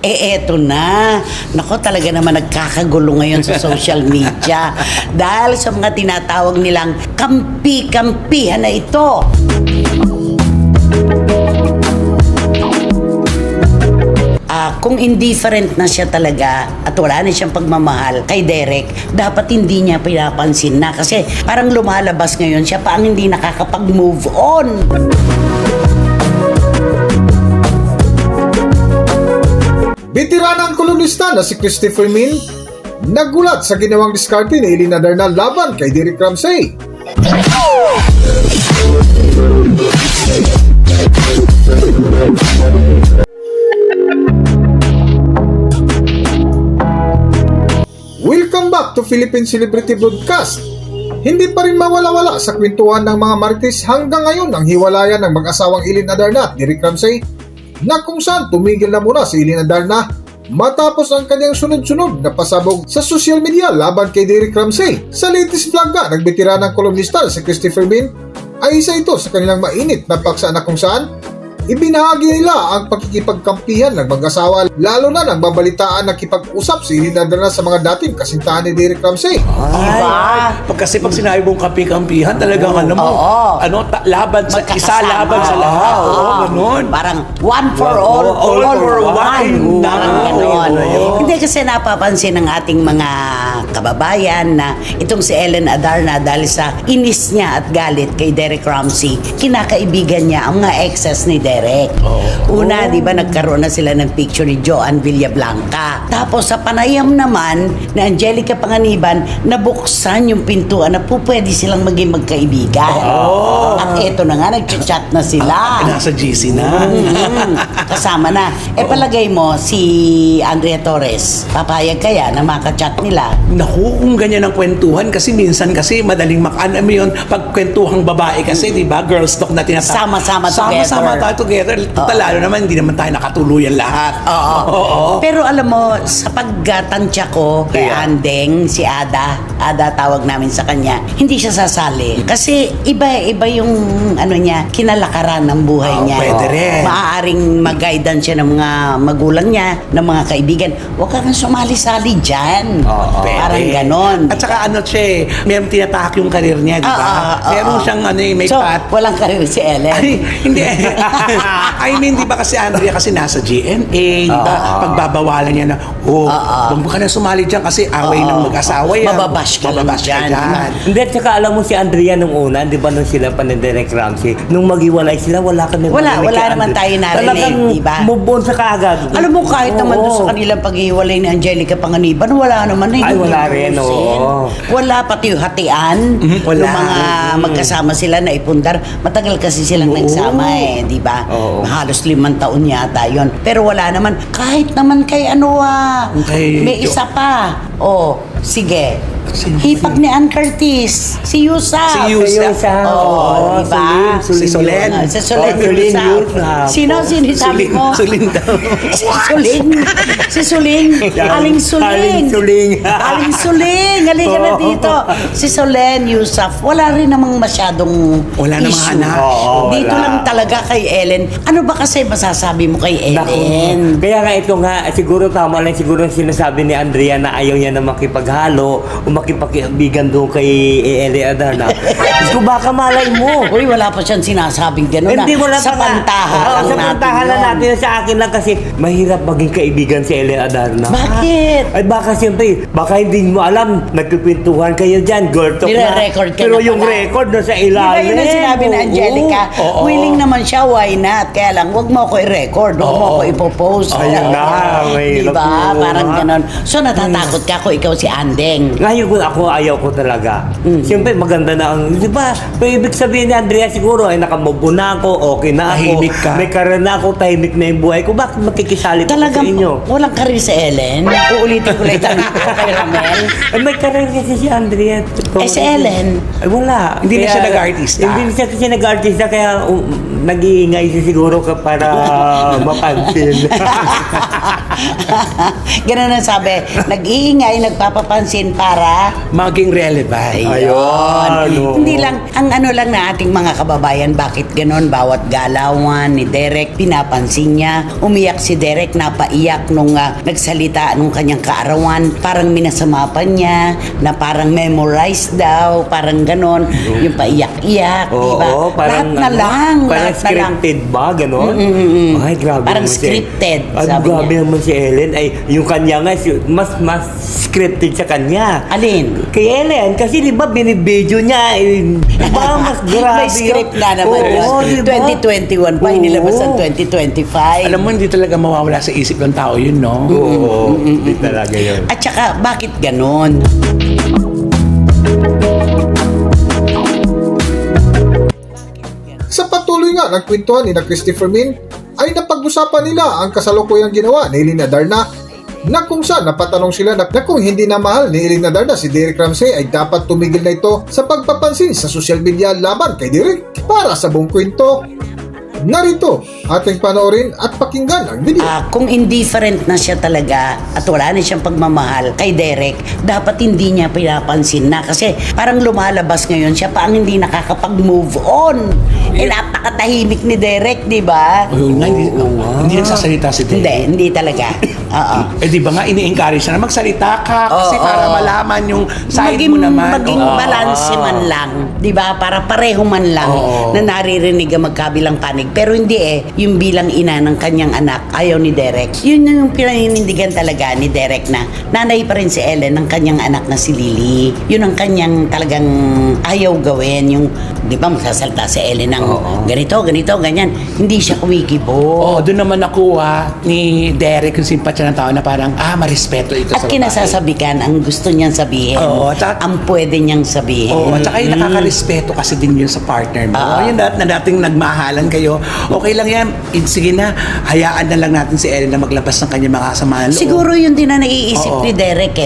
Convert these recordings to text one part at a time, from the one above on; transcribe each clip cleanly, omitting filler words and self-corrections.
Eto na. Nako, talaga naman nagkakagulo ngayon sa social media. Dahil sa mga tinatawag nilang kampi-kampihan na ito. Kung indifferent na siya talaga at wala na siyang pagmamahal kay Derek, dapat hindi niya pinapansin na kasi parang lumalabas ngayon siya pa ang hindi nakakapag-move on. Veteranang kolumnista na si Christopher Min nagulat sa ginawang diskarte ni Elena Darna laban kay Derek Ramsey. Welcome back to Philippine Celebrity Broadcast. Hindi pa rin mawala-wala sa kwentuhan ng mga marites hanggang ngayon ang hiwalayan ng mag-asawang Elena Darna at Derek Ramsey na kung saan tumigil na muna si Elena Darna matapos ang kanyang sunod-sunod na pasabog sa social media laban kay Derek Ramsey. Sa latest vlog nga ng veteranang kolumnista si Christopher Min ay isa ito sa kanilang mainit na paksa na kung saan ibinahagi nila ang pakikipagkampihan ng mag-asawa lalo na nang babalitaan na kipag-usap si Elena Darna sa mga dating kasintahan ni Derek Ramsey. Kasi pag sinabi mong kampi-kampihan, talagang laban sa isa, laban sa lahat. Ganun. Parang one for all for one. Parang ganon. Hindi kasi napapansin ng ating mga kababayan na itong si Ellen Adarna dahil sa inis niya at galit kay Derek Ramsey, kinakaibigan niya ang mga exes ni Derek. Una, di ba, nagkaroon na sila ng picture ni Joan Villablanca. Tapos sa panayam naman ni Angelica Panganiban, nabuksan yung pintuan na pwede silang maging magkaibigan. At eto na nga, nag-chat na sila. Nasa GC na. Kasama na. Palagay mo, si Andrea Torres, papayag kaya na makachat nila? Naku, kung ganyan ang kwentuhan, kasi minsan kasi madaling ano yun, pag kwentuhang babae kasi, di ba, girls talk na tinatawag. Sama-sama together. Sama tayo together. Lalo naman, hindi naman tayo nakatuluyan lahat. Oo. Pero alam mo, sa pagtansya ko kay Andeng, si Ada tawag namin sa kanya, hindi siya sasali. Kasi iba yung niya, kinalakaran ng buhay niya. Pwede rin. Maaaring mag-guidance siya ng mga magulang niya, ng mga kaibigan. Huwag kang sumali-sali dyan. Parang ganon. At saka meron tinatahak yung karir niya, di ba? Meron siyang may so, pat. walang karir si Ellen. Ay, hindi. I mean, di ba kasi Andrea kasi nasa GMA, di ba? Pagbabawalan niya na, huwag mo ka na sumali dyan kasi away ng mag-asawa yan. Mababash ka lang dyan. Hindi, at saka alam mo si Andrea nung una, di ba nung sila pa ni Derek Ramsey, nung maghiwalay sila, wala ka Wala naman tayo narinig, di ba? Move on sa kaagad. Alam mo, kahit naman doon sa kanilang paghiwalay ni Angelica Panganiban, wala naman na. Ay, wala rin, oo. Wala pati yung hatian. Wala. Yung mga magkasama sila na ipundar. Matagal kasi silang nagsama di ba? Halos 5 taon yata yon. Pero wala naman. Kahit naman kay may isa pa. Sige. Hipag ni Ann Curtis. Si Yusaf. Si Yusaf. Di ba? Si Solen. Si Solen. Yusaf. Sino sabi mo? Sulin daw. Si Suling. Aling Suling. Aling Suling. Halika na dito. Si Solen, Yusaf. Wala rin namang masyadong Wala namang issue. anak. Dito lang talaga kay Ellen. Ano ba kasi masasabi mo kay Ellen? Kaya nga ito nga, siguro tama lang siguro ang sinasabi ni Andrea na ayaw niya na makipaghalo o makipagkaibigan doon kay Eli Adarna. Kung baka malay mo. Uy, wala pa siyang sinasabing gano'n Hindi, wala sa pa nga. pantahan Sa pantahan na natin sa akin lang kasi mahirap maging kaibigan si Eli Adarna. Bakit? Ay baka siyempre, baka hindi mo alam, nagpipintuhan kayo dyan, girl talk na. Nire-record ka Pero na yung pala. record na sa Di ba ilalim. yun ang sinabi ni Angelica? Willing naman siya, why not? Kaya lang, wag mo ako i-record, wag mo ako ipopost. Ayun na, may Di ba? lako, Parang ganon. So, natatakot ka kung ikaw si Andeng. Ngayon ko ayaw ko talaga. Siyempre maganda na ang, di ba? Pero ibig sabihin ni Andrea siguro ay nakamubo na ako, okay na ako. Tahimik ka. May karir na ako, tahimik na yung buhay ko. Bakit makikisali ko sa Talagang inyo? walang karir si Ellen. Uulitin ko lang tanong ko kay Ramel. Ay, may karir kasi si Andrea. Si Ellen. Ay, wala. Hindi na siya nag-artista. Hindi na siya kasi nag-artista, kaya nag-iingay siya siguro para mapansin. Ganun ang sabi. Nag-iingay, nagpapapansin para Maging relevant. Ayun. Hindi lang, ang ano lang na ating mga kababayan, bakit ganon, bawat galawan ni Derek, pinapansin niya. Umiyak si Derek, napaiyak nung nagsalita nung kanyang kaarawan. Parang minasama pa niya, na parang memorize daw, parang ganon. Yung paiyak-iyak, di ba? Oo, Lahat na ano, lang. Parang lahat na lang. scripted ba? Ganon? Ay, grabe Parang naman si- scripted, Ay, sabi grabe niya. naman si Ellen. Ay, yung kanya nga, mas scripted sa kanya. Alin? Kay Ellen, kasi di ba binibideo niya, diba mas grabe May script na naman. Oo, yun. diba? 2021 pa, inilabas ang Oo. 2025. Alam mo, hindi talaga mawawala sa isip ng tao yun, no? Oo, hindi talaga yun. At saka, bakit ganon? Sa patuloy nga ng kwentuhan ni na Christopher Min, ay napag-usapan nila ang kasalukuyang ginawa ni Ellen Adarna na kung saan napatanong sila na kung hindi na mahal ni Ellen Adarna si Derek Ramsey ay dapat tumigil na ito sa pagpapansin sa social media laban kay Derek. Para sa buong kwento, narito ating panoorin at pakinggan ang video. Kung indifferent na siya talaga at wala na siyang pagmamahal kay Derek, dapat hindi niya pinapansin na kasi parang lumalabas ngayon siya pa ang hindi nakakapag-move on. Napakatahimik ni Derek, di ba? Yun nga, hindi nagsasalita si Derek. Hindi talaga. Oo. Eh di ba nga ini-encourage na magsalita ka kasi para malaman yung side mo naman. Maging balanse man lang, 'di ba? Para pareho man lang na naririnig ang magkabilang panig. Pero hindi yung bilang ina ng kanyang anak, ayaw ni Derek. Yun yung pinaninindigan talaga ni Derek na nanay pa rin si Ellen ng kanyang anak na si Lily. Yun ang kanyang talagang ayaw gawin. Yung, 'di ba, magsasalita si Ellen ng ganito, ganyan. Hindi siya kumikibo. Oh, doon naman nakuha ni Derek yung simpatya ng tao na parang, marespeto ito At sa babae. kinasasabikan ang gusto niyang sabihin. Oo, at- ang pwede niyang sabihin. Oo, at saka yung nakakarespeto kasi din yun sa partner mo. Yung na dating nagmahalan kayo, okay lang yan. Sige na, hayaan na lang natin si Ellen na maglabas ng kanyang mga kasamahan loob. Siguro yun din na naiisip Oo. ni Derek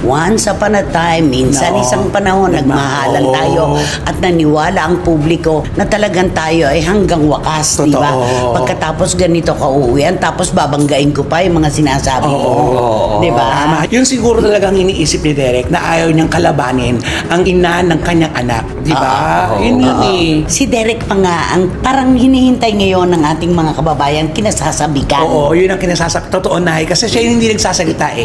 Once upon a time, minsan Oo. isang panahon, nagmahalan Oo. tayo at naniwala ang publiko na talagang tayo ay hanggang wakas, di ba? Totoo. Pagkatapos ganito ka uuwian, tapos babanggain ko pa yung mga sinasabi mo. Di ba? Tama. Yun siguro talagang iniisip ni Derek na ayaw niyang kalabanin ang ina ng kanyang anak. Di ba? Yun Si Derek pa nga, ang parang hinihintay ngayon ng ating mga kababayan, kinasasabikan. Oo, yun ang totoo na kasi siya yung hindi nagsasalita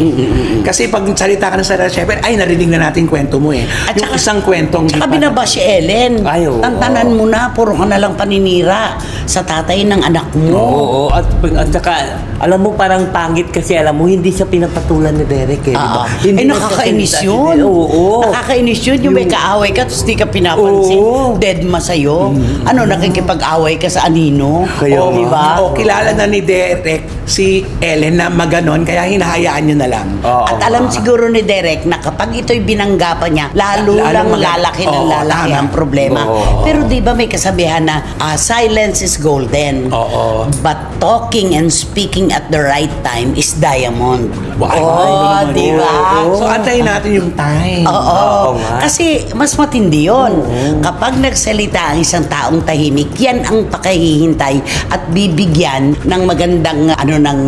Kasi pag salita ka na sa syempre, ay narinig na natin yung kwento mo At yung saka- isang kwentong Tsaka binaba si Ellen. Ay, oo. Tantanan mo na, puro ka na lang paninira sa tatay ng anak mo. Oo, at saka, alam mo, parang pangit kasi, alam mo, hindi siya pinapatulan ni Derek di ba? Hindi Nakakainis nagsasalita yun. si Derek. Oo. Nakakainis yun. Yung may kaaway ka, tapos di ka pinapansin. Oo. Dead ma sa'yo. Ano, nakikipag-away ka sa anino? Kaya O, nga. di ba? O kilala na ni Derek si Ellen na maganon, kaya hinahayaan niya na lang. Oo. At alam siguro ni Derek na kapag ito'y binangga pa niya, lalo lang lalaki ng Oo, lalaki tama. ang problema. Oo. Pero di ba may kasabihan na silence is golden. Oo. But talking and speaking at the right time is diamond. Wow. Oh, di ba? So antayin natin yung time. Oo. Oo nga. Kasi mas matindi yun. Kapag nagsalita ang isang taong tahimik, yan ang pakahihintay at bibigyan ng magandang ng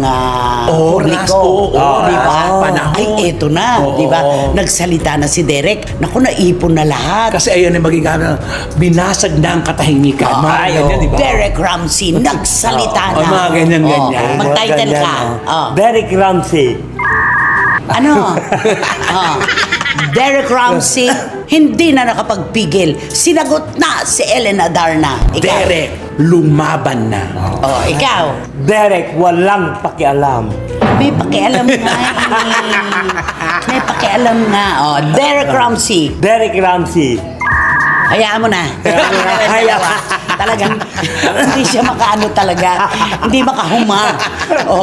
Oras, publiko. oras, Di ba? panahon. Ay, eto na. Oo. Di ba? Nagsalita na si Derek. Naku, naipon na lahat. Kasi ayun yung magiging binasag na ang katahimikan. Mga Ay, ganyan, di ba? Derek Ramsey, nagsalita Oo, na. mga ganyan-ganyan. Oo, mag-title ka. Oh. Derek Ramsey. Ano? Derek Ramsey, hindi na nakapagpigil. Sinagot na si Ellen Adarna. Ikaw. Derek, lumaban na. Oh, ikaw. Derek, walang pakialam. May pakialam nga. May pakialam nga. Oh, Derek Ramsey. Derek Ramsey. Hayaan mo na. Talagang hindi siya makaano talaga. Hindi makahuma.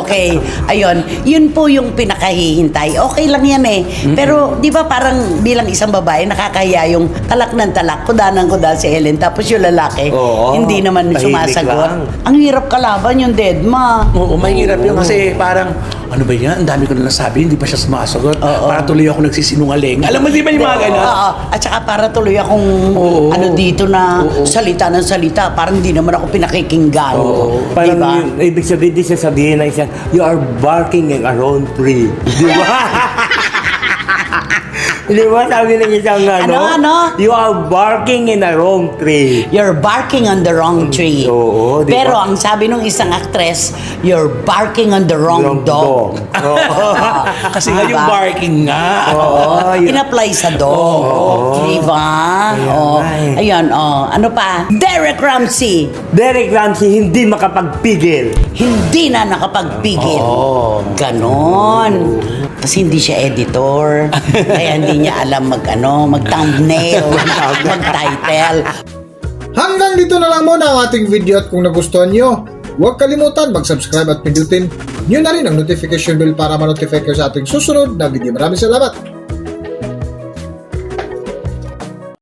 Okay. Ayun. Yun po yung pinakahihintay. Okay lang yan Pero di ba parang bilang isang babae, nakakahiya yung talak ng talak, kudanan si Ellen. Tapos yung lalaki, Oo. hindi naman Tahimik sumasagot. lang. Ang hirap kalaban yung dead ma. Oo, mahirap yun kasi parang ano ba yan? Ang dami ko na nasabi, hindi pa siya sumasagot. Para tuloy ako nagsisinungaling. Alam mo, di ba yung mga ganun? Oo. At saka para tuloy akong Oo. ano dito na salita ng salita, parang hindi naman ako pinakikinggan. Parang Diba? yung ibig sabihin, di siya sabihin ng isang, you are barking in a wrong tree. Di ba? Di ba sabi ng isang Ano? You are barking in a wrong tree. You're barking on the wrong tree. Oo, di ba? Pero ang sabi nung isang actress, you're barking on the wrong dog. Kasi nga yung Diba? barking nga. Oo, yun. In-apply sa dog. Diba? Oh. nga eh. Ayan, ano pa? Derek Ramsey, Derek Ramsey hindi makapagpigil. hindi na nakapagpigil. Ganon. Kasi hindi siya editor. Kaya hindi niya alam mag-thumbnail, mag-title. Hanggang dito na lang muna ang ating video at kung nagustuhan nyo, huwag kalimutan mag-subscribe at pindutin nyo na rin ang notification bell para ma-notify kayo sa ating susunod na video. Maraming salamat!